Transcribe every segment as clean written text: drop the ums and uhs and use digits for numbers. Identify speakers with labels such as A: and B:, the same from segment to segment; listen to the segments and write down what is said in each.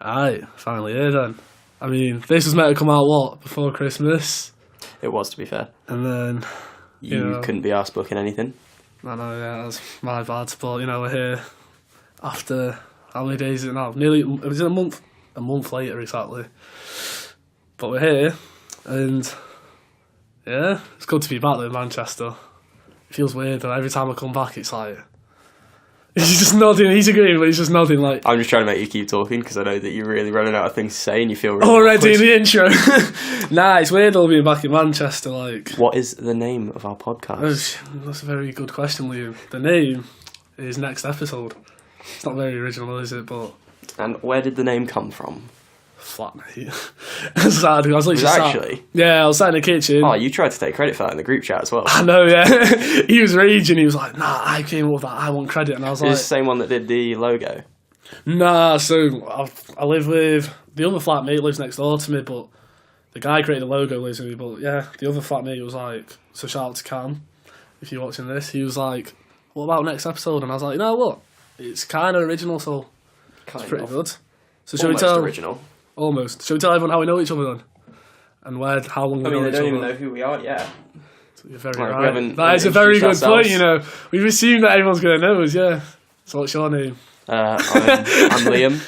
A: Aye, finally here then. I mean, this was meant to come out, before Christmas?
B: It was, to be fair.
A: And then...
B: You couldn't be asked booking anything.
A: I know, yeah, that's my bad. But, we're here after... How many days is it now? It was a month later, exactly. But we're here, and... Yeah, it's good to be back though in Manchester. It feels weird, but every time I come back, it's like... He's just nodding, he's agreeing, but he's just nodding like...
B: I'm just trying to make you keep talking, because I know that you're really running out of things to say, and you feel really...
A: Already in the intro. Nah, it's weird all being back in Manchester, like...
B: What is the name of our podcast?
A: That's a very good question, Liam. The name is Next Episode. It's not very original, is it, but...
B: And where did the name come from?
A: Flatmate. Sad. I was literally
B: actually?
A: Yeah, I was sat in the kitchen.
B: Oh, you tried to take credit for that in the group chat as well.
A: I know, yeah. He was raging. He was like, nah, I came up with that. I want credit. And I was like...
B: Is the same one that did the logo?
A: Nah, so I live with... The other flatmate lives next door to me, but the guy created the logo lives with me. But yeah, the other flatmate was like... So shout out to Cam, if you're watching this. He was like, what about Next Episode? And I was like, you know what? It's kind of original, so it's pretty good. So shall we tell...
B: original.
A: Almost. Shall we tell everyone how we know each other then? And how long we know each other?
B: They don't even know who we are yet.
A: You're very right. That is a very good point, We've assumed that everyone's going to know us, yeah. So what's your name?
B: I'm Liam.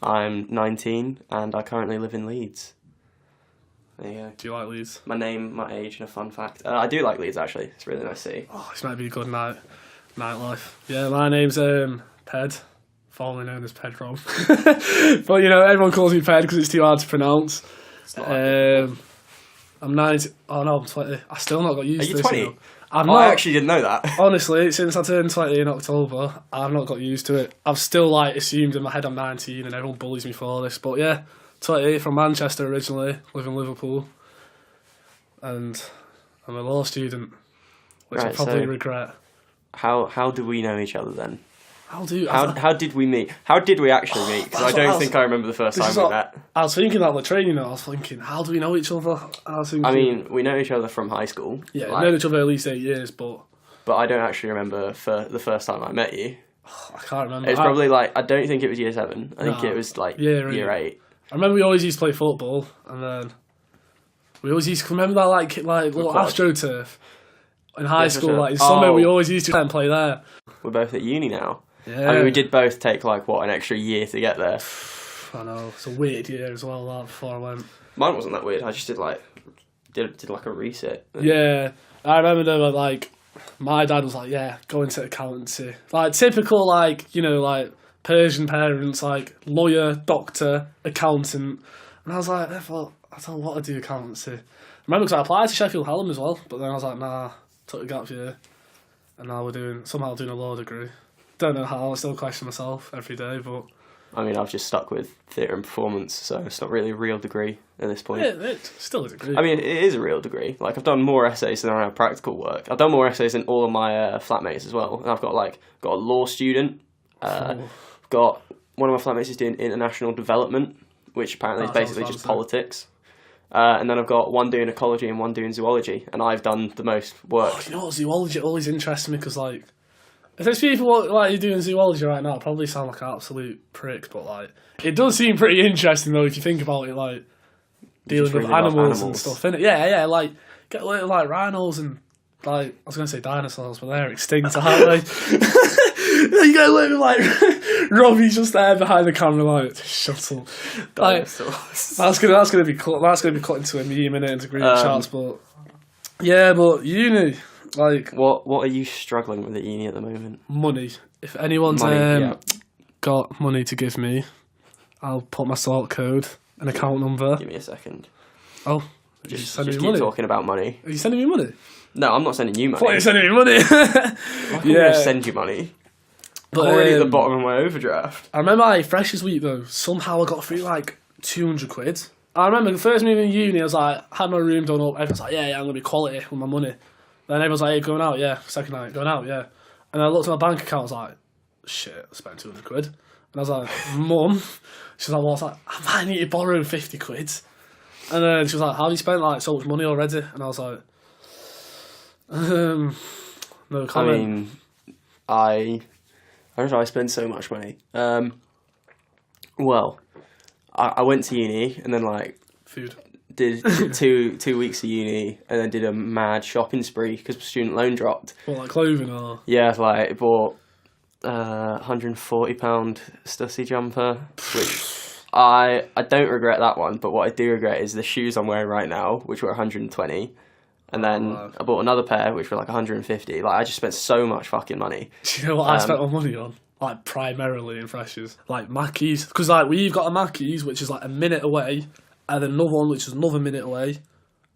B: I'm 19 and I currently live in Leeds. There you go.
A: Do you like Leeds?
B: My name, my age, and a fun fact. I do like Leeds, actually. It's a really nice city.
A: Oh, this might be a good nightlife. Yeah, my name's Ped. Formerly known as Pedro. But, everyone calls me Ped because it's too hard to pronounce. I'm 19. Oh, no, I'm 20. I still not got used to this.
B: Are you 20? I actually didn't know that.
A: Honestly, since I turned 20 in October, I've not got used to it. I've still, assumed in my head I'm 19 and everyone bullies me for this. But, yeah, 20, from Manchester originally, live in Liverpool. And I'm a law student, which I probably regret.
B: How do we know each other then?
A: How
B: did we meet? How did we actually meet? Because I don't think I remember the first time we met.
A: I was thinking that the training. I was thinking, how do we know each other?
B: We know each other from high school.
A: Yeah, we know each other at least 8 years, but
B: I don't actually remember for the first time I met you.
A: I can't remember.
B: It's probably I don't think it was year 7. I think it was year 8.
A: I remember we always used to play football, and then we always used to remember that little AstroTurf in high school. In summer we always used to play there.
B: We're both at uni now.
A: Yeah.
B: We did both take an extra year to get there.
A: I know, it's a weird year as well, that, before I went.
B: Mine wasn't that weird, I just did a reset.
A: Yeah, I remember though, my dad was go into accountancy. Typical, Persian parents, lawyer, doctor, accountant. And I was like, I don't want to do accountancy. I remember because I applied to Sheffield Hallam as well, but then I was like, nah, took a gap year. And now we're somehow doing a law degree. Don't know how, I still question myself every day, but...
B: I've just stuck with theatre and performance, so it's not really a real degree at this point.
A: Yeah, it's still a degree.
B: It is a real degree. I've done more essays than I have practical work. I've done more essays than all of my flatmates as well. And I've got a law student. Got one of my flatmates is doing international development, which apparently is basically just politics. And then I've got one doing ecology and one doing zoology, and I've done the most work.
A: Zoology always interests me because if there's people who doing zoology right now, I probably sound like an absolute prick, but it does seem pretty interesting though if you think about it, dealing with animals and stuff, innit? Yeah, get little rhinos and I was gonna say dinosaurs, but they're extinct, aren't they? You get a little Robbie's just there behind the camera, shut up. That's gonna be cut into a meme into green charts, but yeah, but uni.
B: What are you struggling with at uni at the moment?
A: Money. If anyone's got money to give me, I'll put my sort code and account number.
B: Give me a second.
A: Oh,
B: just keep talking about money.
A: Are you sending me money?
B: No, I'm not sending you money.
A: What, are you sending me money?
B: I'm going to send you money. But I'm already at the bottom of my overdraft.
A: I remember my freshers week though, somehow I got through 200 quid. I remember the first move in uni, I was had my room done up, everyone's yeah, I'm going to be quality with my money. Then everyone's hey, going out, yeah. Second night, going out, yeah. And I looked at my bank account, I was shit, I spent 200 quid. And I was Mum. She was what? I might need to borrow 50 quid. And then she was how have you spent so much money already? And I was no comment.
B: I spend so much money. Well, I went to uni and then like
A: Food.
B: did two weeks of uni and then did a mad shopping spree because my student loan dropped.
A: What, like clothing or?
B: Yeah, like bought £140 Stussy jumper, which I don't regret that one, but what I do regret is the shoes I'm wearing right now, which were 120. And then I bought another pair, which were like 150. Like, I just spent so much fucking money.
A: Do you know what I spent my money on? Like, primarily in Freshers. Like, Mackey's. Because, like, we've got a Mackey's, which is, like, a minute away, and then another one, which is another minute away,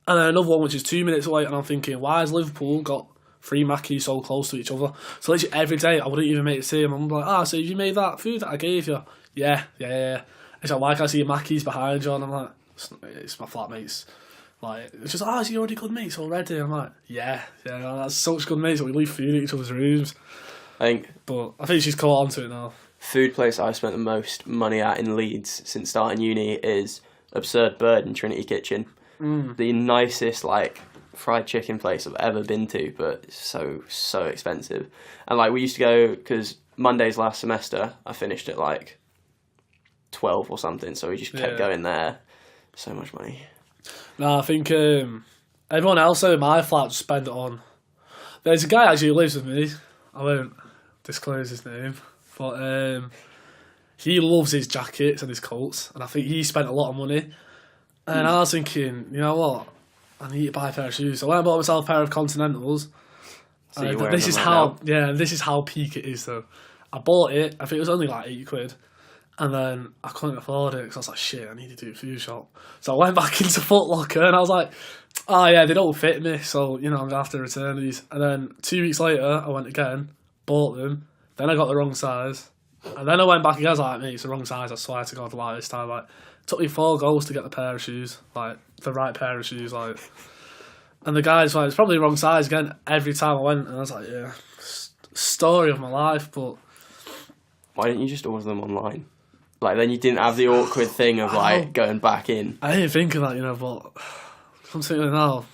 A: and then another one, which is 2 minutes away, and I'm thinking, why has Liverpool got 3 Mackey's so close to each other? So, literally, every day, I wouldn't even make it see him. I'm like, so you made that food that I gave you? Yeah. It's like, why can't I see your Mackey's behind you? And I'm like, it's my flatmates. Like, it's just, so you're already good mates already? I'm like, yeah, that's such good mates. We leave food in each other's rooms.
B: I
A: think she's caught on to it now.
B: Food place I've spent the most money at in Leeds since starting uni is Absurd Bird in Trinity Kitchen. The nicest, like, fried chicken place I've ever been to, but it's so expensive. And, like, we used to go, because Monday's last semester, I finished at, like, 12 or something, so we just kept going there. So much money.
A: No, I think everyone else in my flat just spend it on. There's a guy actually who lives with me. I won't disclose his name, but he loves his jackets and his coats, and I think he spent a lot of money. And I was thinking, you know what? I need to buy a pair of shoes. So I went and bought myself a pair of Continentals.
B: So you're wearing
A: this is
B: them
A: how,
B: right now?
A: this is how peak it is though. I bought it. I think it was only like £80. And then I couldn't afford it because I was like, shit, I need to do a food shop. So I went back into Foot Locker and I was like, oh yeah, they don't fit me, so, I'm going to have to return these. And then 2 weeks later, I went again, bought them, then I got the wrong size. And then I went back again, I was like, mate, it's the wrong size, I swear to God, like, this time, like, it took me 4 goals to get the pair of shoes, like, the right pair of shoes, like. And the guy's like, it's probably the wrong size again, every time I went, and I was like, yeah, story of my life, but.
B: Why didn't you just order them online? Like, then you didn't have the awkward thing of, like, going back in.
A: I didn't think of that, but I'm thinking now.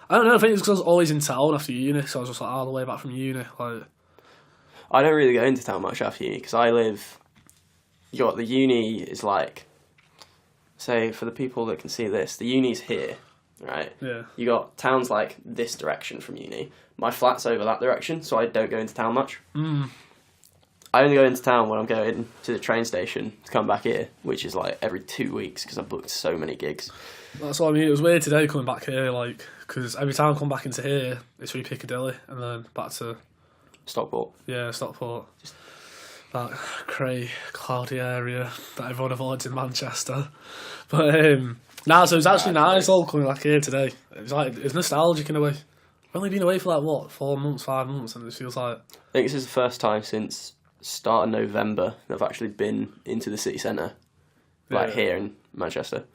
A: I don't know, I think it's because I was always in town after uni, so I was just like all the way back from uni. Like,
B: I don't really go into town much after uni, because the uni is like, say, for the people that can see this, the uni's here, right?
A: Yeah.
B: You got towns like this direction from uni. My flat's over that direction, so I don't go into town much. I only go into town when I'm going to the train station to come back here, which is like every 2 weeks because I've booked so many gigs.
A: That's what I mean. It was weird today coming back here, like, because every time I come back into here, it's through Piccadilly and then back to
B: Stockport.
A: Yeah, Stockport. That grey, cloudy area that everyone avoids in Manchester. But so it's actually nice all coming back here today. It's nostalgic in a way. I've only been away for like what, 4 months, 5 months, and it feels like.
B: I think this is the first time since start of November that I've actually been into the city centre, like here in Manchester.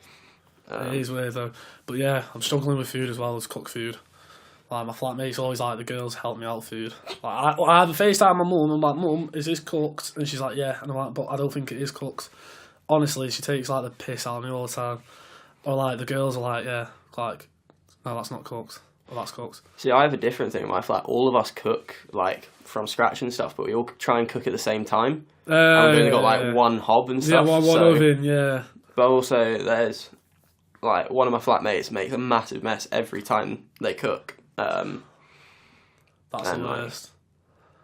A: It is weird though, but yeah, I'm struggling with food as well as cook food. Like my flatmates always like the girls help me out with food. Like I have a FaceTime my mum. I'm like, Mum, is this cooked? And she's like, yeah. And I'm like, but I don't think it is cooked. Honestly, she takes like the piss out of me all the time. Or like the girls are like, yeah, like, no, that's not cooked. Or that's cooked.
B: See, I have a different thing in my flat. All of us cook like from scratch and stuff, but we all try and cook at the same time. And we've only got like one hob and stuff.
A: Yeah, one oven, yeah.
B: But also, there's like one of my flatmates makes a massive mess every time they cook.
A: That's the worst.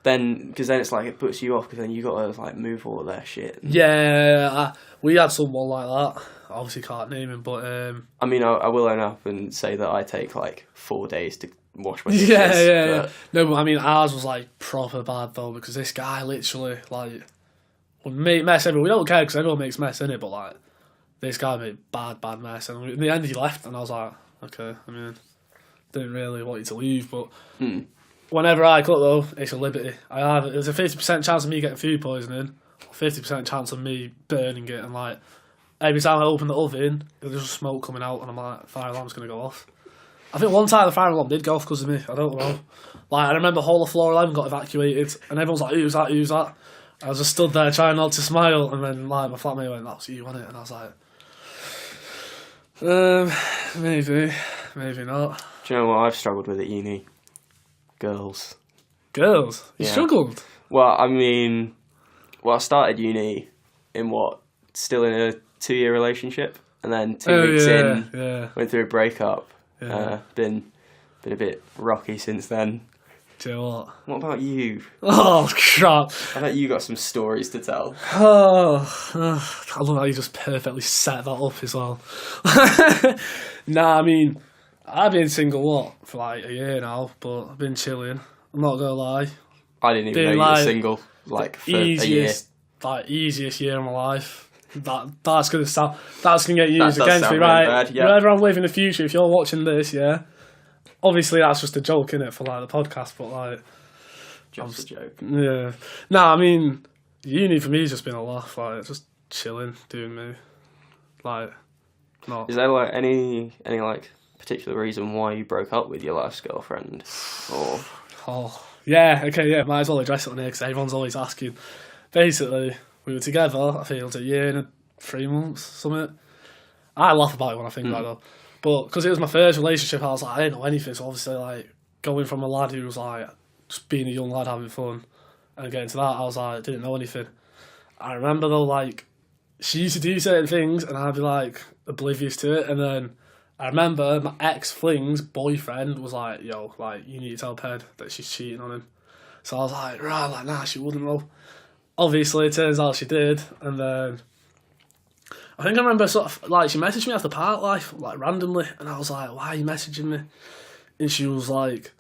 B: Because then it's like it puts you off because then you got to like move all of their shit.
A: Yeah, we had someone like that. Obviously can't name him, but
B: I mean, I will own up and say that I take like 4 days to wash my dishes.
A: Yeah. No, but I mean, ours was like proper bad though because this guy literally like would make mess everywhere. We don't care because everyone makes mess in it, but like this guy made bad mess, and in the end he left, and I was like, okay. I mean, didn't really want you to leave, but whenever I cook though, it's a liberty. There's a 50% chance of me getting food poisoning, 50% chance of me burning it, and like every time I open the oven, there's just smoke coming out, and I'm like, fire alarm's gonna go off. I think one time the fire alarm did go off because of me. I don't know. Like I remember whole of floor 11 got evacuated, and everyone's like, "Who's that? Who's that?" I was just stood there trying not to smile, and then like my flatmate went, "That's you, wasn't it?" And I was like, maybe not.
B: Do you know what I've struggled with at uni? Girls.
A: Girls? You struggled?
B: Well, I mean, I started uni in still in a 2-year relationship, and then 2 weeks in, went through a breakup.
A: Yeah.
B: Been a bit rocky since then.
A: Do you know what?
B: What about you?
A: Oh, crap.
B: I bet you got some stories to tell.
A: I love how you just perfectly set that up as well. Nah, I mean, I've been single, for like a year now, but I've been chilling. I'm not gonna lie.
B: I didn't even know you were single, for a year.
A: Easiest year of my life. That's gonna get used against me,
B: really
A: right?
B: bad, yeah.
A: Wherever I'm living in the future, if you're watching this, yeah. Obviously, that's just a joke, innit, for like the podcast, but like,
B: Just a joke.
A: yeah. Nah, I mean, uni for me has just been a laugh, like just chilling, doing me, like, not.
B: Is there like any like particular reason why you broke up with your last girlfriend, or?
A: Oh, yeah, okay, yeah, might as well address it on here because everyone's always asking. Basically, we were together, I think it was a year and 3 months, something. I laugh about it when I think about it, but because it was my first relationship, I was like, I didn't know anything, so obviously, like, going from a lad who was like, just being a young lad having fun, and getting to that, I was like, didn't know anything. I remember though, like, she used to do certain things, and I'd be like, oblivious to it, and then I remember my ex-fling's boyfriend was like, yo, like, you need to tell Ped that she's cheating on him. So I was like, right, like, nah, she wouldn't know. Obviously, it turns out she did, and then I think I remember sort of, like, she messaged me after Park Life, like, randomly, and I was like, why are you messaging me? And she was like,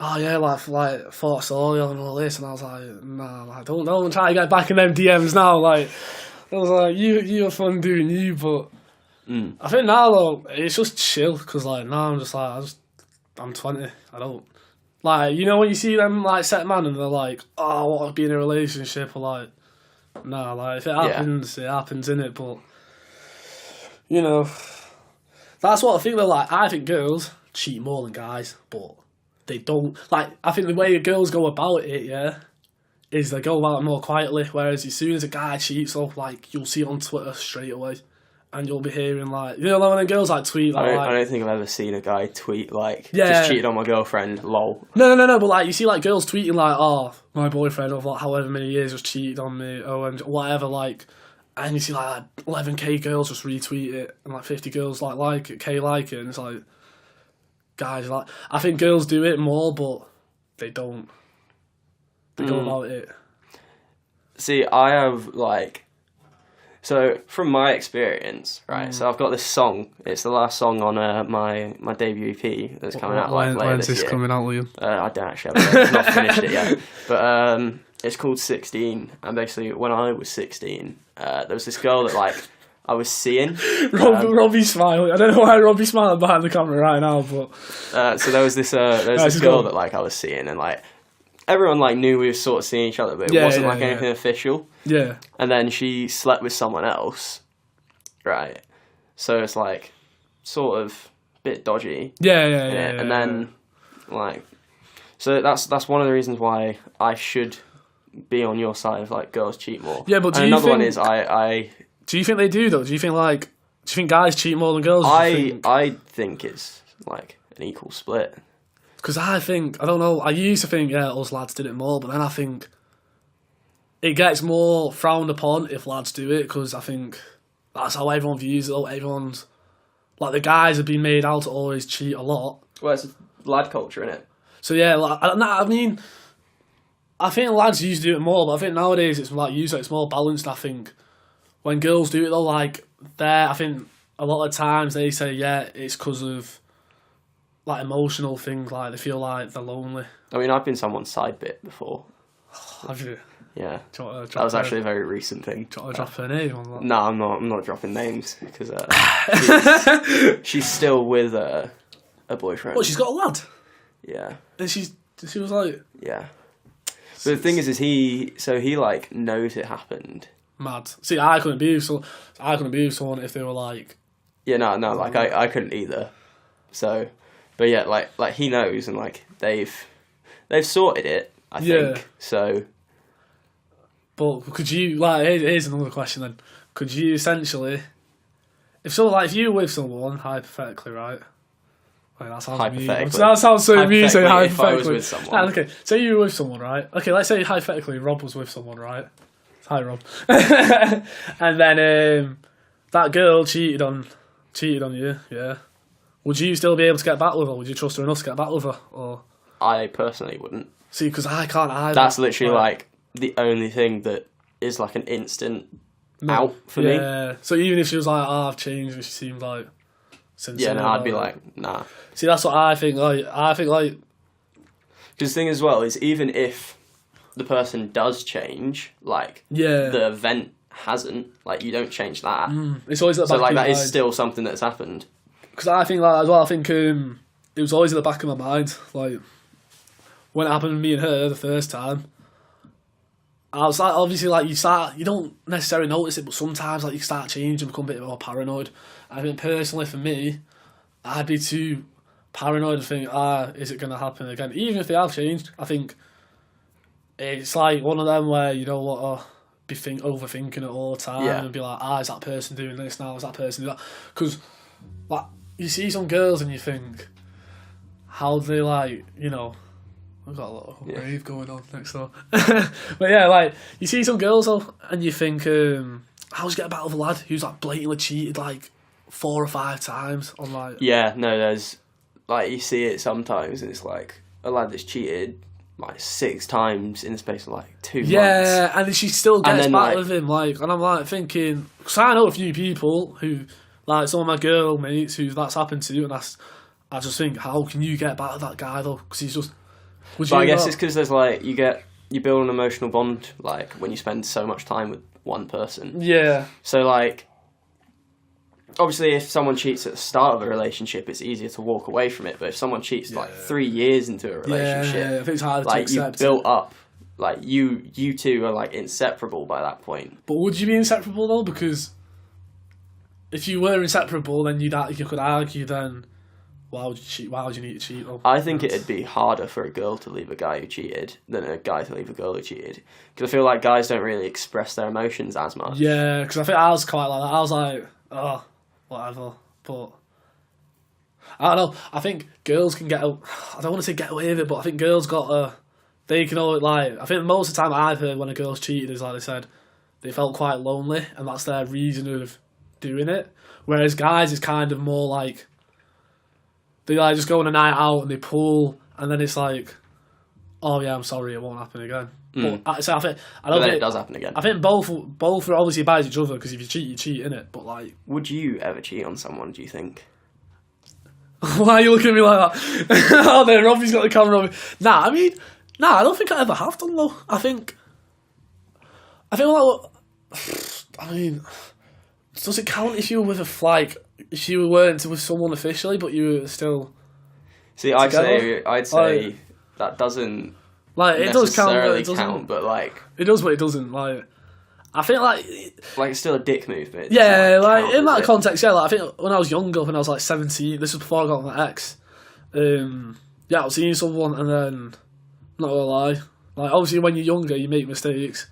A: oh yeah, like thought I saw you and all this, and I was like, nah, like, don't try to get back in them DMs now, like, I was like, you were fun doing you, but I think now though, it's just chill, because like, now I'm just like, I'm 20, I don't, like, you know when you see them, like, set man, and they're like, oh, I want to be in a relationship, or like, nah, like, if it happens, it happens, innit, but, you know, that's what I think, though, like, I think girls cheat more than guys, but they don't, like, I think the way girls go about it, yeah, is they go about it more quietly, whereas as soon as a guy cheats, like, you'll see it on Twitter straight away, and you'll be hearing, like, you know, when the girls, like, tweet, like,
B: I don't think I've ever seen a guy tweet, like, just cheated on my girlfriend, lol.
A: No, but, like, you see, like, girls tweeting, like, oh, my boyfriend of, like, however many years has cheated on me, and whatever, like, and you see, like 11k girls just retweet it, and, like, 50 girls, like it, K like it, and it's like, guys, like, I think girls do it more, but they don't. They go about it.
B: See, I have, like, so from my experience, right, so I've got this song, it's the last song on my debut EP that's coming out, like, later this year.
A: When's this coming out, Liam?
B: I don't actually have it, I've not finished it yet, but it's called 16, and basically, when I was 16, there was this girl that, like, I was seeing.
A: Robbie's smiling. I don't know why Robbie's smiling behind the camera right now, but
B: so there was this girl that, like, I was seeing, and, like, everyone, like, knew we were sort of seeing each other, but it wasn't anything official.
A: Yeah.
B: And then she slept with someone else, right? So it's, like, sort of a bit dodgy.
A: Yeah.
B: And then, like, so that's one of the reasons why I should be on your side of, like, girls cheat more.
A: Yeah, but
B: another one is I.
A: Do you think they do though? Do you think guys cheat more than girls?
B: I think it's like an equal split.
A: Because I don't know, I used to think, yeah, us lads did it more, but then I think it gets more frowned upon if lads do it, because I think that's how everyone views it, though. Everyone's, like, the guys have been made out to always cheat a lot.
B: Well, it's lad culture, innit?
A: So yeah, like, I mean, I think lads used to do it more, but I think nowadays it's like usually it's more balanced. I think when girls do it though, like, I think a lot of times they say, yeah, it's because of, like, emotional things, like, they feel like they're lonely.
B: I mean, I've been someone's side bit before.
A: Have you?
B: Yeah. That was actually a very recent thing.
A: Do you want to drop her name on that?
B: No, I'm not dropping names, because she's still with a boyfriend.
A: What, she's got a lad?
B: Yeah.
A: And she was like...
B: Yeah. But the thing is he like, knows it happened.
A: Mad. See, I couldn't be with someone if they were like...
B: Yeah, no, like, I couldn't either. So, but yeah, like he knows, and, like, they've sorted it, I think, so...
A: But could you, like, here's another question then. Could you essentially... If you were with someone, hypothetically, right? Wait, that sounds mean. That sounds so mean saying hypothetically.
B: If I was with someone.
A: Okay, say you were with someone, right? Okay, let's say hypothetically Rob was with someone, right? Hi, Rob. And then that girl cheated on you. Yeah. Would you still be able to get back with her? Would you trust her enough to get back with her? Or
B: I personally wouldn't.
A: see, because I can't either.
B: That's literally like the only thing that is like an instant out for me.
A: Yeah. So even if she was like, "Oh, I've changed," and she seemed like sincere.
B: Yeah, no, I'd be like, nah.
A: See, that's what I think. I think
B: Because the thing as well is, even if the person does change, like
A: yeah,
B: the event hasn't, like you don't change that.
A: it's always at the
B: So
A: back
B: like
A: of
B: that
A: your
B: is
A: mind.
B: still something that's happened.
A: Because I think like as well. I think it was always in the back of my mind. Like when it happened to me and her the first time, I was like, obviously, like you don't necessarily notice it, but sometimes like you start changing, become a bit more paranoid. I think personally for me, I'd be too paranoid to think, is it going to happen again? Even if they have changed, I think it's like one of them where you don't want to be overthinking it all the time and be like, is that person doing this now? Is that person doing that? Because like you see some girls and you think, how do they like, you know, I've got a little rave going on next door. But yeah, like you see some girls though, and you think, how's you get back with a lad who's like blatantly cheated like 4 or 5 times on like.
B: Yeah, no, there's like you see it sometimes, and it's like a lad that's cheated like 6 times in the space of like 2 months.
A: Yeah, and then she still gets
B: then,
A: back
B: like,
A: with him, like, and I'm like thinking, because I know a few people who, like some of my girl mates who that's happened to, and I just think, how can you get back with that guy though? Because he's just.
B: But I guess it's because there's like you build an emotional bond like when you spend so much time with one person.
A: Yeah.
B: So like, obviously, if someone cheats at the start of a relationship, it's easier to walk away from it. But if someone cheats like 3 years into a relationship,
A: Yeah, I think it's harder to
B: like
A: accept.
B: you've built up, like you two are like inseparable by that point.
A: But would you be inseparable though? Because if you were inseparable, then you could argue then, why would you cheat? Why would you need to cheat though?
B: I think it'd be harder for a girl to leave a guy who cheated than a guy to leave a girl who cheated. Because I feel like guys don't really express their emotions as much.
A: Yeah, because I think I was quite like that. I was like, oh, whatever. But I don't know. I think girls can I don't want to say get away with it, but I think girls they can always, like, I think most of the time I've heard when a girl's cheated is like they said they felt quite lonely and that's their reason of doing it. Whereas guys is kind of more like they like just go on a night out and they pull and then it's like, oh yeah, I'm sorry, it won't happen again. But I think
B: it does happen again.
A: I think both are obviously bad each other because if you cheat, you cheat, innit? But like,
B: would you ever cheat on someone? Do you think?
A: why are you looking at me like that? Oh, there, Robbie's got the camera on me. I don't think I ever have done though. I feel like, does it count if you were if you weren't with someone officially, but you were still?
B: See, I'd say that doesn't.
A: Like it does count, but it doesn't
B: count, but like
A: it does, but it doesn't. Like I think like
B: it's still a dick move, but
A: yeah, like in that context, yeah. Like I think when I was younger, when I was like 17, this was before I got my ex. Yeah, I was seeing someone, and then not gonna lie, like obviously when you're younger, you make mistakes,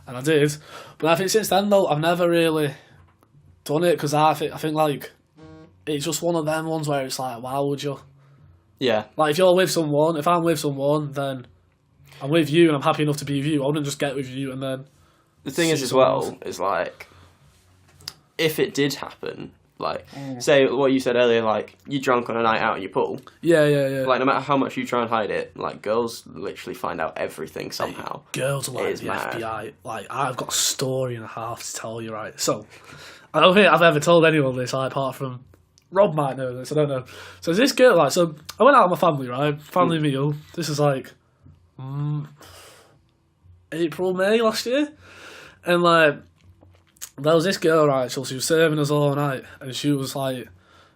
A: and I did. But I think since then though, I've never really done it because I think like it's just one of them ones where it's like, why would you?
B: Yeah.
A: Like if I'm with someone, then I'm with you and I'm happy enough to be with you. I wouldn't just get with you and then.
B: The thing is, as well, is like, if it did happen, like, say what you said earlier, like, you're drunk on a night out and you pull.
A: Yeah.
B: Like, no matter how much you try and hide it, like, girls literally find out everything somehow.
A: Girls are like
B: is
A: the
B: mad.
A: FBI. Like, I've got a story and a half to tell you, right? So, I don't think I've ever told anyone this, like, apart from Rob might know this, I don't know. So, this girl, like, so I went out with my family, right? Family meal. This is like April, May last year. And, like, there was this girl, right, so she was serving us all night, and she was, like,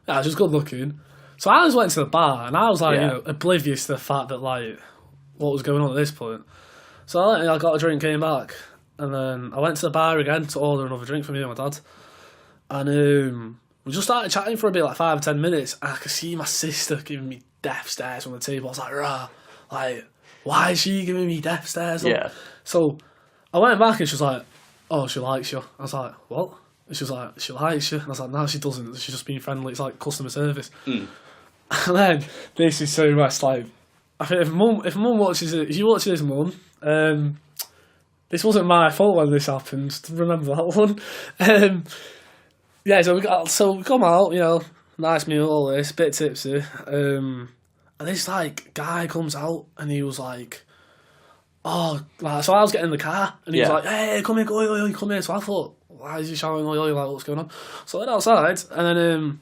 A: yeah, she was good looking. So I just went to the bar, and I was, like, oblivious to the fact that, like, what was going on at this point. So I got a drink, came back, and then I went to the bar again to order another drink for me and my dad. And we just started chatting for a bit, like 5 or 10 minutes, and I could see my sister giving me death stares on the table. I was like, rah, like, why is she giving me death stares?
B: Yeah.
A: So I went back and she was like, oh, she likes you. I was like, what? And she was like, she likes you. And I was like, no, she doesn't. She's just being friendly. It's like customer service. And then this is so much like, I think if mum watches it, if you watch this, mum, this wasn't my fault when this happened. Remember that one? Yeah, so we come out, you know, nice meal, all this, bit tipsy. And this like guy comes out and he was like, oh, like, so I was getting in the car and he was like, hey, come here, come here. So I thought, why is he shouting, like, what's going on? So I went outside and then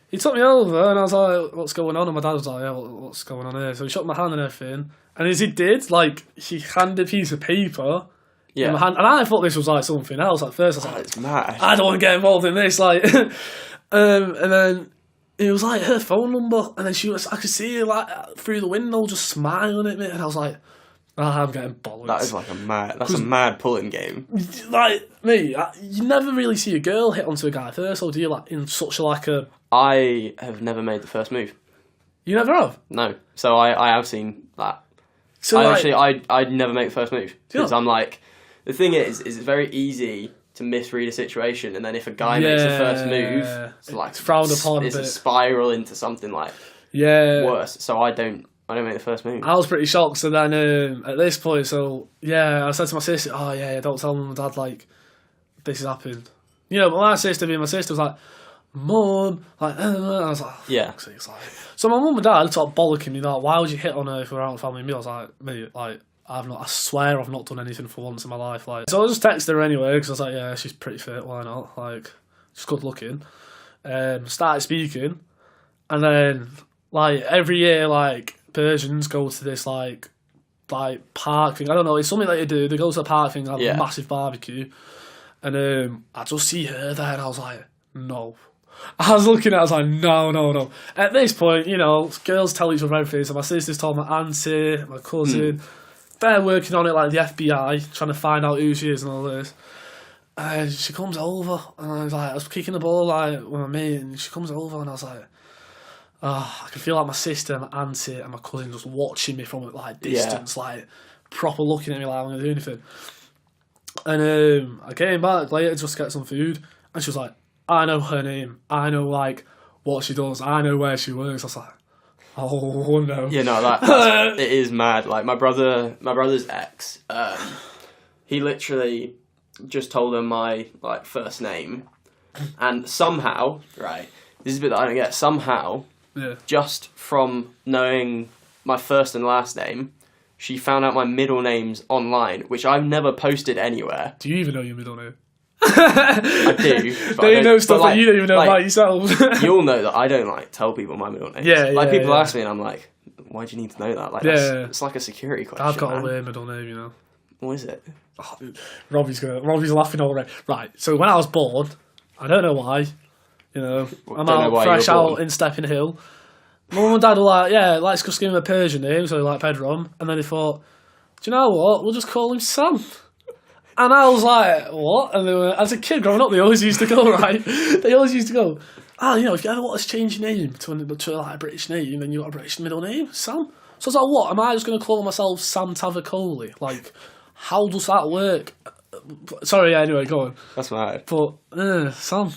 A: he took me over and I was like, what's going on? And my dad was like, yeah, what's going on here? So he shook my hand and everything. And as he did, like, he handed a piece of paper in my hand. And I thought this was like something else at first. I was like,
B: it's mad.
A: I don't want to get involved in this. Like, and then it was like her phone number. And then I could see her like through the window just smiling at me. And I was like, I'm getting bollocks.
B: That is like a mad pulling game.
A: Like, me, you never really see a girl hit onto a guy first, or do you, like, in such like a...
B: I have never made the first move.
A: You never have?
B: No. So I have seen that. So I'd never make the first move. Because I'm like... The thing is it's very easy to misread a situation, and then if a guy makes the first move, it's like... It's frowned upon It's a spiral into something, like, worse. So I don't make the first move.
A: I was pretty shocked. So then at this point, I said to my sister, oh yeah, don't tell mum and dad, like, this has happened. You know, but my sister being my sister was like, Mum, like, and I was like,
B: yeah.
A: So my mum and dad started bollocking me, like, why would you hit on her if we're out on family meal? I was like, mate, like, I swear I've not done anything for once in my life. Like, so I just texted her anyway, because I was like, yeah, she's pretty fit, why not? Like, she's good looking. Started speaking, and then, like, every year, like, Persians go to this, like park thing. I don't know, it's something that they do. They go to the park thing, have a massive barbecue. And I just see her there, and I was like, no. I was looking at it, I was like, no. At this point, you know, girls tell each other everything. So my sister's told my auntie, my cousin. They're working on it like the FBI, trying to find out who she is and all this. And she comes over, and I was kicking the ball like with my mate, and she comes over, and I was like, I can feel like my sister, my auntie, and my cousin just watching me from like distance, like proper looking at me like I'm gonna do anything. And I came back later just to get some food, and she was like, I know her name, I know like what she does, I know where she works. I was like, oh no.
B: Yeah, no, it is mad. Like my brother's ex, he literally just told her my like first name, and somehow, right, this is a bit that I don't get. Somehow, just from knowing my first and last name, she found out my middle names online, which I've never posted anywhere.
A: Do you even know your middle name?
B: I do.
A: They know stuff that you don't even know about yourself.
B: You'll know that I don't like tell people my middle names. Like people ask me, and I'm like, why do you need to know that? Like, it's like a security question.
A: I've got a weird middle name, you know.
B: What is it?
A: Oh, Robbie's laughing already. Right. So when I was born, I don't know why. You know, I'm out fresh out in Stepping Hill. My mum and dad were like, yeah, let's just give him a Persian name, so like Pedram. And then they thought, do you know what? We'll just call him Sam. And I was like, what? And they were, as a kid growing up, they always used to go, right? They always used to go, you know, if you ever want to change your name to like a British name, then you got a British middle name, Sam. So I was like, what? Am I just going to call myself Sam Tavakoli? Like, how does that work? Sorry, anyway, go on.
B: That's right.
A: But, Sam,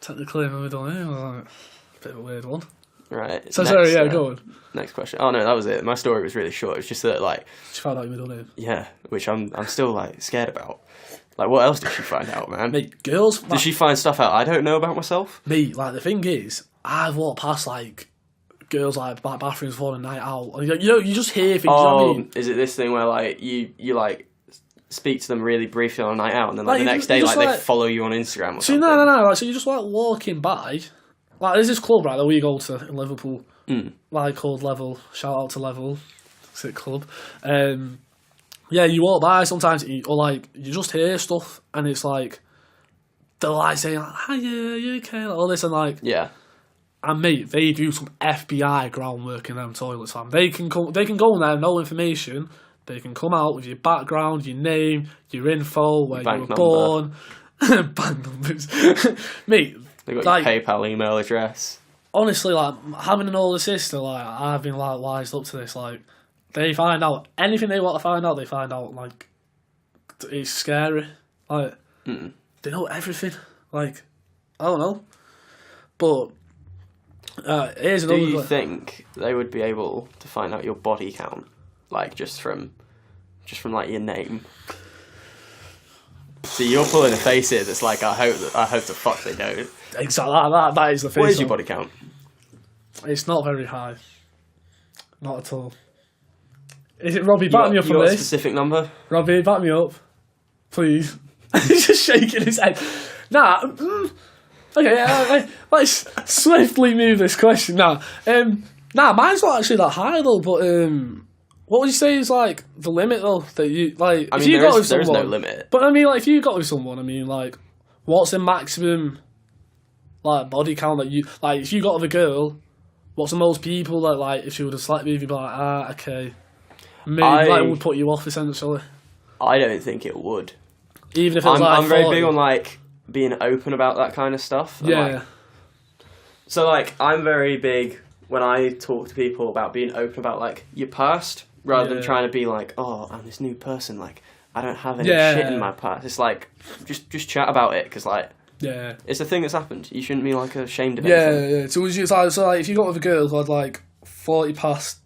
A: technically my middle name, was like, a bit of a weird one.
B: Right.
A: So sorry, go on.
B: Next question. Oh no, that was it. My story was really short. It was just that, like,
A: she found out your middle name.
B: Yeah, which I'm still like scared about. Like, what else did she find out, man?
A: Mate, girls.
B: Did she find stuff out I don't know about myself?
A: Mate, like the thing is, I've walked past like girls like bathrooms for a night out, and you just hear things.
B: Oh,
A: you know what I mean?
B: Is it this thing where like you like speak to them really briefly on a night out, and then like the next day like they follow you on Instagram or something?
A: No. Like, so you're just like walking by. Like, there's this club, right, that we go to in Liverpool, like called Level. Shout out to Level, sick club. Yeah, you walk by sometimes, or like you just hear stuff, and it's like they're like saying, like, "Hi, you okay?" Like, all this and like,
B: yeah.
A: And mate, they do some FBI groundwork in them toilets, fam. They can go in there, no information. They can come out with your background, your name, your info, where you were born, bank numbers, mate.
B: They got like, your PayPal email address.
A: Honestly, like having an older sister, like I've been like wised up to this. Like they find out anything they want to find out. They find out. Like it's scary. Like they know everything. Like I don't know. But here's another.
B: Do you think they would be able to find out your body count, like just from like your name? So you're pulling a face here that's like, I hope the fuck they don't.
A: Exactly that is the face.
B: What is your body count?
A: It's not very high. Not at all. Is it Robbie? Back me up
B: You
A: on
B: got a
A: this.
B: specific number?
A: Robbie, back me up. Please. He's just shaking his head. Nah. Okay, let's swiftly move this question now. Nah, mine's not actually that high though, but what would you say is like the limit though that you like?
B: I
A: if
B: mean,
A: you got with
B: there is
A: someone,
B: no limit.
A: But I mean, like if you got with someone, I mean, like what's the maximum like body count that you like? If you got with a girl, what's the most people that like if she would have slept with, you'd be like, okay, maybe like would put you off essentially.
B: I don't think it would.
A: Even if it was like
B: I'm very
A: 40.
B: big on like being open about that kind of stuff. And,
A: Yeah.
B: like, so like I'm very big when I talk to people about being open about like your past rather than trying to be like, oh, I'm this new person. Like I don't have any shit in my past. It's like just chat about it because like it's a thing that's happened. You shouldn't be like ashamed of anything.
A: Yeah. So would you like if you got with a girl who had like 40 past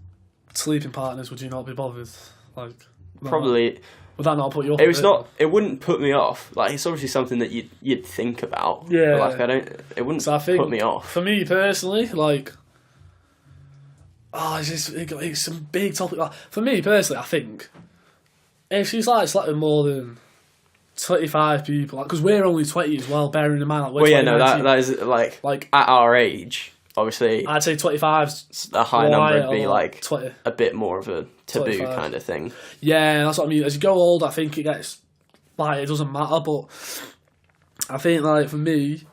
A: sleeping partners, would you not be bothered? Like
B: Probably.
A: Would that not put you off?
B: It was not. It wouldn't put me off. Like it's obviously something that you'd think about.
A: Yeah.
B: But, like it wouldn't
A: So I think,
B: put me off.
A: For me personally, like, it's some big topic. Like, for me personally, I think if she's like slept with more than 25 people, like, because we're only 20 as well. Bearing in mind, like, we're
B: Well, yeah, no,
A: 20,
B: that is like at our age. Obviously,
A: I'd say 25's
B: a high number would be like
A: 20.
B: a bit more of a taboo
A: 25.
B: kind of thing.
A: Yeah, that's what I mean. As you go old, I think it gets like it doesn't matter. But I think like for me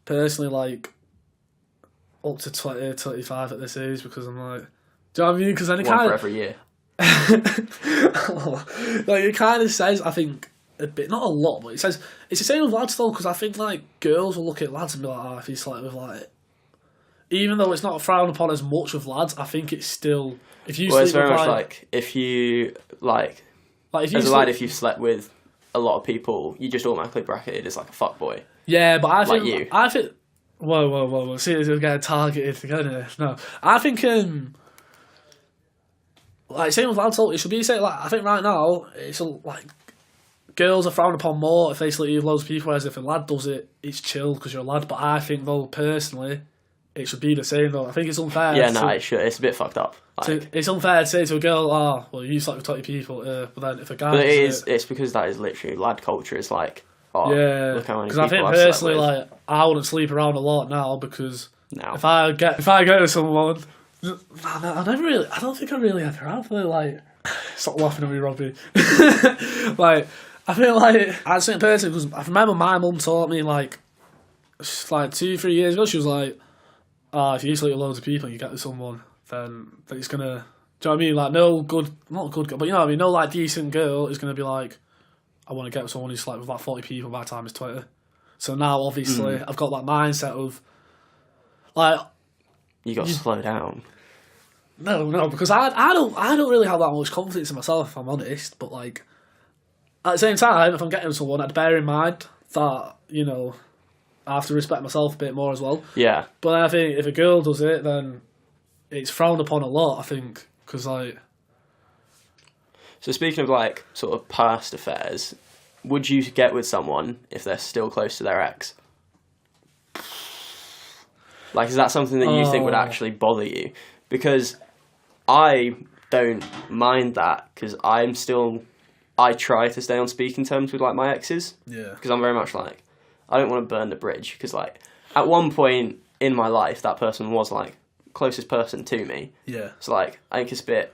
A: personally, like up to 20, 25 at this age, because I'm like, do you know what I mean? Because then it
B: One
A: kind
B: for
A: of
B: every year.
A: like it kind of says, I think a bit, not a lot, but it says it's the same with lads though. Because I think like girls will look at lads and be like, oh, if he's like with like. Even though it's not frowned upon as much with lads, I think it's still if you.
B: Well, it's
A: sleep
B: very
A: with
B: much like if you like
A: if you
B: as a
A: sleep,
B: lad, if you've slept with a lot of people, you just automatically bracketed as like a fuckboy.
A: yeah, but I think
B: you.
A: I think. Whoa! See, we're getting targeted again. No, I think like same with lads. It should be say like I think right now it's like girls are frowned upon more if they sleep with loads of people, whereas if a lad does it, it's chill because you're a lad. But I think though personally. It should be the same though. I think it's unfair.
B: Yeah, no, it should. It's a bit fucked up. Like,
A: it's unfair to say to a girl, "Oh, well, you slept with 20 people," but then if a guy,
B: but
A: does
B: it's because that is literally lad culture. It's like, oh,
A: yeah,
B: look how many
A: because
B: people
A: I think
B: I've slept
A: personally,
B: with.
A: like, I wouldn't sleep around a lot now because
B: No.
A: if I get with someone, I don't think I really ever have. Like, stop laughing at me, Robbie. Like, I feel like as a person, because I remember my mum taught me like 2-3 years ago. She was like. If you sleep with loads of people and you get with someone, then it's gonna. Do you know what I mean? Like, no good, not good girl, but you know what I mean? No, like, decent girl is gonna be like, I want to get with someone who's slept with like 40 people by the time it's 20. So now, obviously, I've got that mindset of, like.
B: You got to slow down.
A: No, because I don't really have that much confidence in myself, if I'm honest, but like, at the same time, if I'm getting with someone, I'd bear in mind that, you know, I have to respect myself a bit more as well.
B: Yeah.
A: But I think if a girl does it, then it's frowned upon a lot, I think. Because, like...
B: So speaking of, like, sort of past affairs, would you get with someone if they're still close to their ex? Like, is that something that you think would actually bother you? Because I don't mind that, because I try to stay on speaking terms with, like, my exes.
A: Yeah.
B: Because I'm very much like... I don't want to burn the bridge because, like, at one point in my life, that person was, like, closest person to me.
A: Yeah.
B: So, like, I think it's a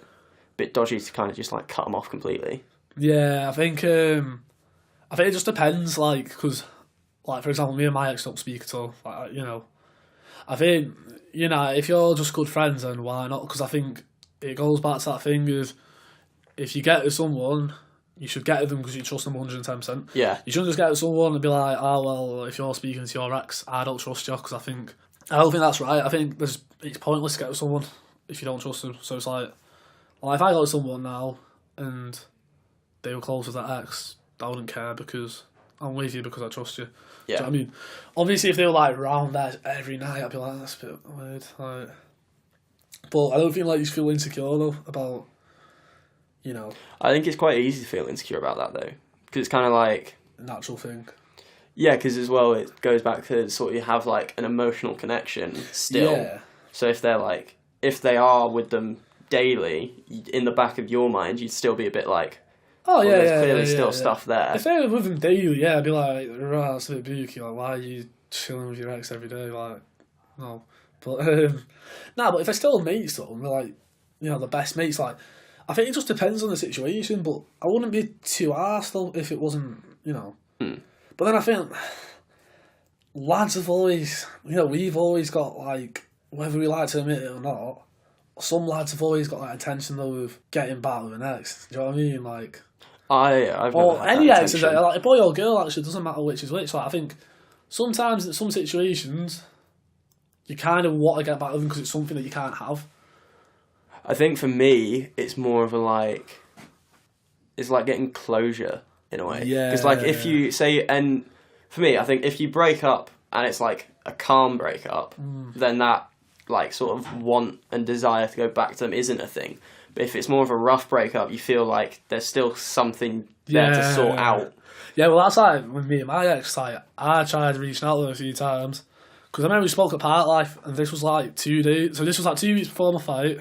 B: bit dodgy to kind of just, like, cut them off completely.
A: Yeah, I think it just depends, like, because, like, for example, me and my ex don't speak at all. Like, you know, I think, you know, if you're just good friends, then why not? Because I think it goes back to that thing of if you get with someone... You should get with them because you trust them 110%.
B: Yeah.
A: You shouldn't just get with someone and be like, oh, well, if you're speaking to your ex, I don't trust you, because I don't think that's right. I think it's pointless to get with someone if you don't trust them. So it's like, well, if I got with someone now and they were close with that ex, I wouldn't care because I'm with you because I trust you.
B: Yeah.
A: Do you know what I mean? Obviously, if they were like round there every night, I'd be like, that's a bit weird. Like, but I don't feel like you feel insecure though about, you know.
B: I think it's quite easy to feel insecure about that though, because it's kind of like
A: natural thing.
B: Yeah, because as well, it goes back to sort of you have like an emotional connection still.
A: Yeah.
B: So if they are with them daily, in the back of your mind, you'd still be a bit like,
A: Oh, yeah,
B: there's
A: yeah.
B: clearly
A: yeah,
B: still
A: yeah.
B: stuff there.
A: If they were with him daily, yeah, I'd be like, right, that's a bit booky. Like, why are you chilling with your ex every day? Like, no. But, but if they're still mates, though, and they're like, the best mates, like, I think it just depends on the situation, but I wouldn't be too arsed, though, if it wasn't, But then I think lads have always, we've always got, like, whether we like to admit it or not, some lads have always got that intention, though, of getting back with an ex. Do you know what I mean? Like,
B: I've never
A: or
B: had
A: any
B: that
A: ex,
B: intention.
A: like a boy or girl, actually, it doesn't matter which is which. Like, I think sometimes in some situations, you kind of want to get back with them because it's something that you can't have.
B: I think for me, it's more of it's like getting closure in a way.
A: Yeah.
B: Because like if you say, and for me, I think if you break up and it's like a calm breakup, then that like sort of want and desire to go back to them isn't a thing. But if it's more of a rough breakup, you feel like there's still something there to sort out.
A: Yeah, well, that's like with me and my ex. Like, I tried reaching out to them a few times because I remember we spoke at Park Life, and this was like 2 days. So this was like 2 weeks before my fight,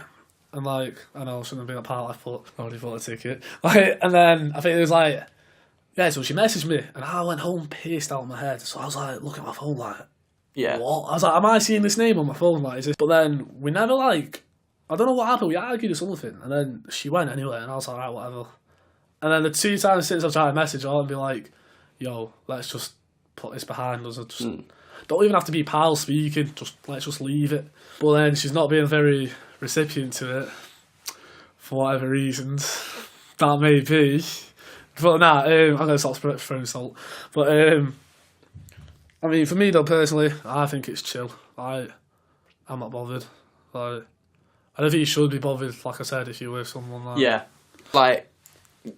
A: and like I know I shouldn't have been at Park Life, but I already bought a ticket. Like, and then I think it was like, yeah. So she messaged me, and I went home pissed out of my head. So I was like, looking at my phone, like,
B: Yeah.
A: what? I was like, am I seeing this name on my phone? Like, is this? But then we never like. I don't know what happened. We argued or something, and then she went anyway, and I was like, right, whatever. And then the 2 times since I've tried to message her and be like, yo, let's just put this behind us. Don't even have to be pals speaking. Let's just leave it. But then she's not being very recipient to it for whatever reasons that may be. But nah, I'm gonna stop throwing salt. But I mean, for me though, personally, I think it's chill. I'm not bothered. Like, I don't think you should be bothered, like I said, if you're with someone like...
B: Yeah. Like,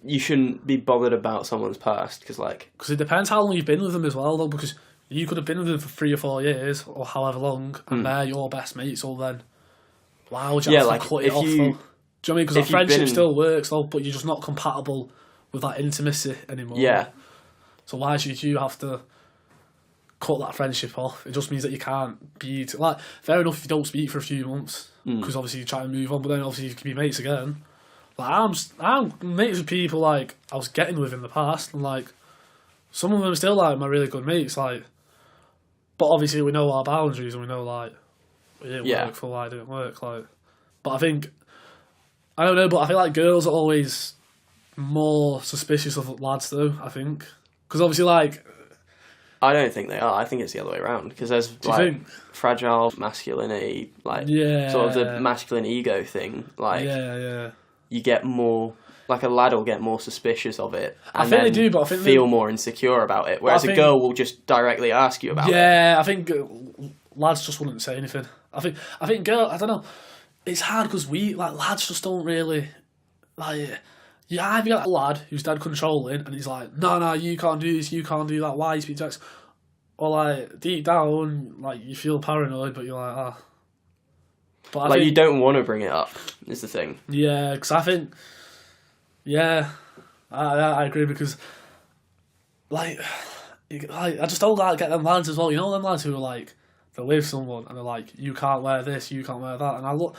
B: you shouldn't be bothered about someone's past, because
A: it depends how long you've been with them as well, though, because you could have been with them for 3 or 4 years, or however long, and they're your best mates, so then why would you have to cut it off, though? Do you know what I mean? Because that friendship still works, though, but you're just not compatible with that intimacy anymore.
B: Yeah.
A: So why should you have to cut that friendship off? It just means that you can't be... Like, fair enough if you don't speak for a few months, because obviously you try to move on, but then obviously you can be mates again. Like, I'm mates with people, like, I was getting with in the past, and, like, some of them are still, like, my really good mates, like, but obviously we know our boundaries, and we know, like, it didn't work for why it didn't work, like, but I think, I don't know, but I feel like girls are always more suspicious of lads, though, I think, because obviously, like...
B: I don't think they are. I think it's the other way around, because there's, like, fragile masculinity, like, sort of the masculine ego thing, like...
A: Yeah.
B: You get more, like a lad will get more suspicious of it. And
A: I think they do, but I think
B: feel more insecure about it. Whereas a girl will just directly ask you about it.
A: Yeah, I think lads just wouldn't say anything. I think girl, I don't know. It's hard because lads just don't really, like, you either get a lad who's dead controlling and he's like, no, you can't do this, you can't do that, why you speak to X? Or like, deep down, like, you feel paranoid, but you're like, But I think,
B: you don't want to bring it up, is the thing.
A: Yeah, because I think... Yeah, I agree, because... Like, I just don't like get them lads as well. You know them lads who are like, they're with someone and they're like, you can't wear this, you can't wear that. And I look...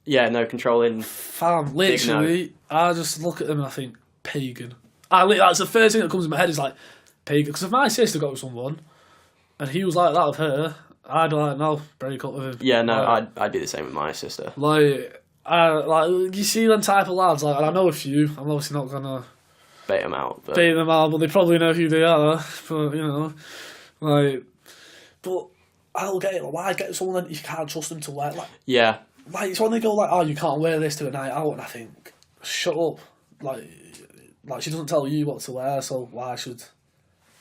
B: Yeah, no controlling.
A: Fam, literally, I just look at them and I think, pagan. That's the first thing that comes in my head is like, pagan. Because if my sister got with someone and he was like that with her... I'd be like, no, break up with him.
B: Yeah, no, I'd be the same with my sister.
A: Like, you see them type of lads, like, and I know a few, I'm obviously not gonna
B: bait them out, but
A: they probably know who they are, but, like, but I don't get it, like, why get someone that you can't trust them to wear, like,
B: yeah.
A: Like, it's when they go like, oh, you can't wear this to a night out, and I think, shut up, like she doesn't tell you what to wear, so why should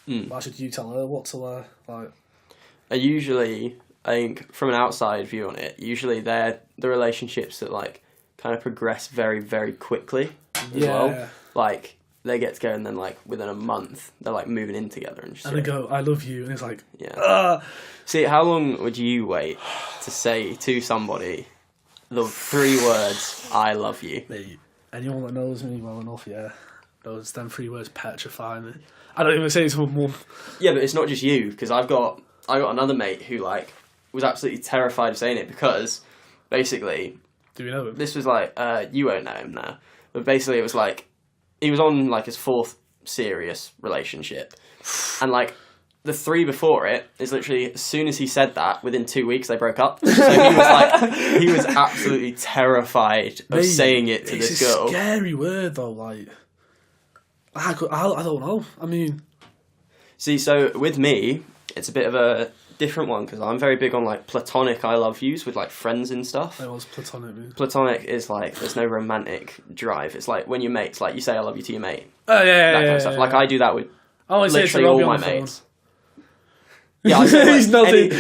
A: you tell her what to wear, like...
B: I think, from an outside view on it, usually they're the relationships that, like, kind of progress very, very quickly as well. Like, they get together and then, like, within a month, they're, like, moving in together and shit.
A: And they go, I love you, and it's like,
B: See, how long would you wait to say to somebody the 3 words, I love you?
A: Mate, anyone that knows me well enough, yeah. those them 3 words petrify me. I don't even say it to my mum.
B: Yeah, but it's not just you, because I got another mate who like was absolutely terrified of saying it because basically
A: Do you know him?
B: this was like you won't know him now, but basically it was like he was on like his 4th serious relationship, and like the 3 before it is literally as soon as he said that, within 2 weeks they broke up. So he was absolutely terrified of
A: Mate,
B: saying it to this girl.
A: It's a scary word though. Like I don't know. I mean,
B: See, so with me, it's a bit of a different one because I'm very big on like platonic I love yous with like friends and stuff.
A: it was platonic. Man.
B: Platonic is like there's no romantic drive. It's like when you're mates, like you say I love you to your mate.
A: Oh yeah,
B: That kind of stuff. Like I do that with
A: I always say it to
B: literally
A: Robbie
B: all
A: on
B: my
A: the phone.
B: mates. Yeah, I say, like,
A: He's nothing.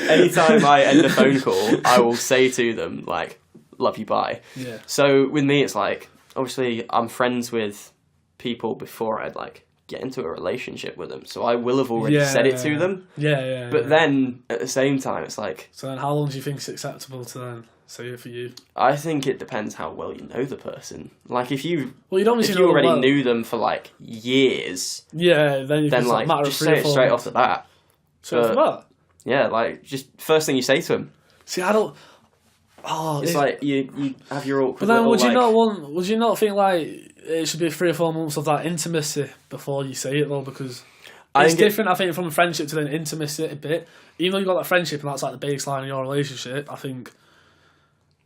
B: anytime I end a phone call, I will say to them like love you, bye.
A: Yeah.
B: So with me, it's like obviously I'm friends with people before I'd like get into a relationship with them, so I will have already said it to them.
A: Yeah.
B: But then at the same time, it's like
A: So then, how long do you think it's acceptable to then say it for you?
B: I think it depends how well you know the person. Like if you
A: Well, you don't
B: if
A: obviously
B: you
A: know
B: already
A: well.
B: knew them for like years,
A: Yeah, then you
B: then
A: can
B: like
A: matter
B: just
A: of 3
B: say
A: or
B: it
A: 4
B: straight
A: months.
B: off the bat.
A: So for that.
B: Yeah, like just first thing you say to them.
A: See, I don't. Oh,
B: It's like you have your awkward.
A: But then,
B: little,
A: would you
B: like,
A: not want? Would you not think like it should be 3 or 4 months of that intimacy before you say it though? Because
B: I
A: it's
B: think
A: different. I think from friendship to then intimacy a bit. Even though you got that friendship and that's like the baseline of your relationship, I think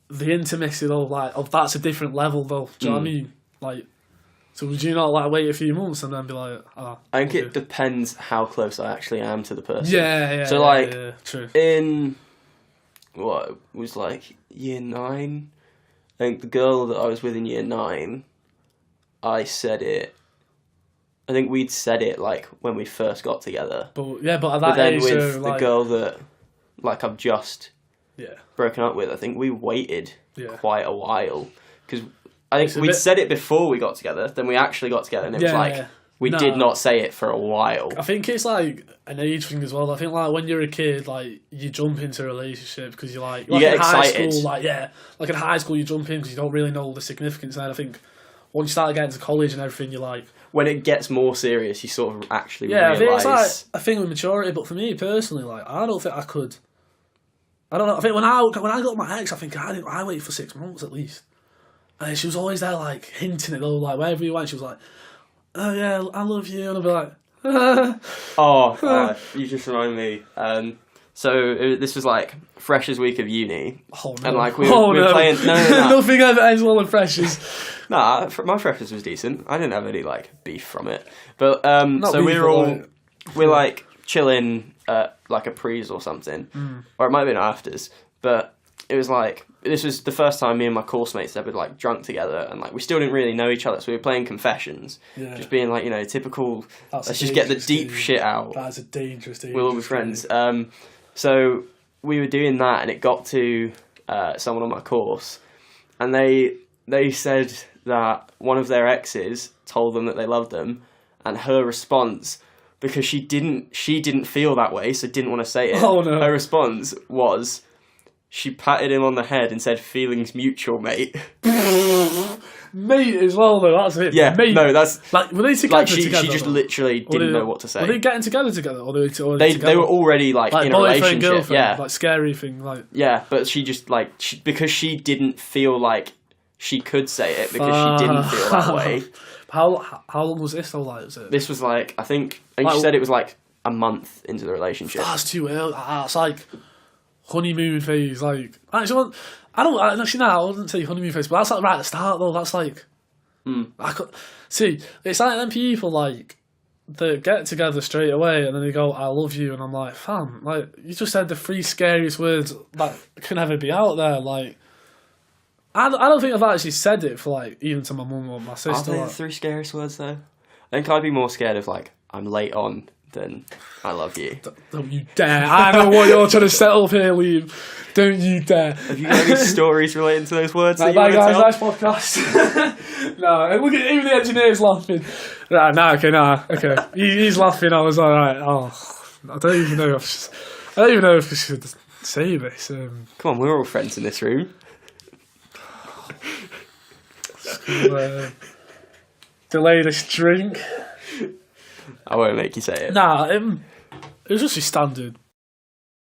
A: the intimacy though, like of that's a different level though. Do you know what I mean? Like, so would you not like wait a few months and then be like,
B: I think
A: okay.
B: it depends how close I actually am to the person.
A: Yeah.
B: So, like,
A: yeah, true.
B: In what it was like year 9, I think the girl that I was with in year 9, I said it. I think we'd said it like when we first got together.
A: But at that
B: But then
A: age,
B: with
A: so,
B: the
A: like,
B: girl that like I've just
A: yeah,
B: broken up with, I think we waited
A: Yeah.
B: quite a while because I
A: It's a
B: think we'd
A: bit-
B: said it before we got together. Then we actually got together, and it was
A: Yeah,
B: like
A: yeah.
B: we
A: No.
B: did not say it for a while.
A: I think it's like an age thing as well. I think like when you're a kid, like you jump into a relationship because you like
B: You get
A: in high
B: excited.
A: school, like like in high school you jump in because you don't really know the significance. And then I think once you start getting to college and everything, you're like,
B: When it gets more serious, you sort of actually
A: yeah. I think it's like
B: realise.
A: a thing with maturity. But for me personally, like I don't think I could. I don't know. I think when I got my ex, I think I waited for 6 months at least, and she was always there like hinting it though, like wherever we went, she was like, oh yeah, I love you, and I'd be like.
B: You just remind me. This was like freshers week of uni,
A: Oh no!
B: and like we were playing. No.
A: Nothing ever ends well in freshers.
B: Nah, my freshers was decent. I didn't have any like beef from it, but
A: Not
B: so we
A: beef,
B: were
A: but,
B: all
A: like-
B: we're like chilling at like a pre's or something, or it might have been afters. But it was like this was the first time me and my course mates ever like drunk together, and like we still didn't really know each other, so we were playing confessions,
A: Yeah.
B: just being like typical.
A: That's
B: Let's
A: a
B: just get the
A: dangerous
B: deep
A: thing.
B: shit out.
A: That's a dangerous thing.
B: We'll all be friends. So we were doing that, and it got to someone on my course, and they said that one of their exes told them that they loved them, and her response, because she didn't feel that way, so didn't want to say it.
A: Oh, no.
B: Her response was, she patted him on the head and said, "Feelings mutual, mate."
A: Mate as well though. That's it.
B: Yeah,
A: mate.
B: no, that's
A: Like were they together?
B: like she
A: together,
B: just
A: though?
B: literally
A: Or
B: didn't
A: they-
B: know what to say.
A: Were they getting together, or were they
B: They
A: together?
B: were already like in a
A: boyfriend,
B: relationship.
A: girlfriend,
B: Yeah,
A: like scary thing. Like
B: yeah, but she just like because she didn't feel like she could say it because she didn't feel that way.
A: How long was this though? Like was it?
B: This was like I think
A: Like-
B: she said it was like a month into the relationship.
A: That's too early. It's like honeymoon phase. Like actually, actually no, I wouldn't say honeymoon phase, but that's like right at the start though. That's like I could see. It's like them people like that get together straight away and then they go, "I love you," and I'm like, "Fam, like you just said the 3 scariest words that can ever be out there." Like I don't think I've actually said it for like even to my mum or my
B: Are
A: sister.
B: they the
A: Like,
B: 3 scariest words though? I think I'd be more scared of like I'm late on than I love you.
A: don't you dare! I know what you're trying to set up here, Liam. Don't you dare!
B: Have you got any stories relating to those words that you
A: Bye
B: want to
A: guys,
B: tell?
A: nice podcast. No, look at even the engineer's laughing. Okay. He's laughing. I was alright. Oh, I don't even know if I should say this.
B: Come on, we're all friends in this room.
A: Don't the latest drink.
B: I won't make you say it.
A: Nah, it was just your standard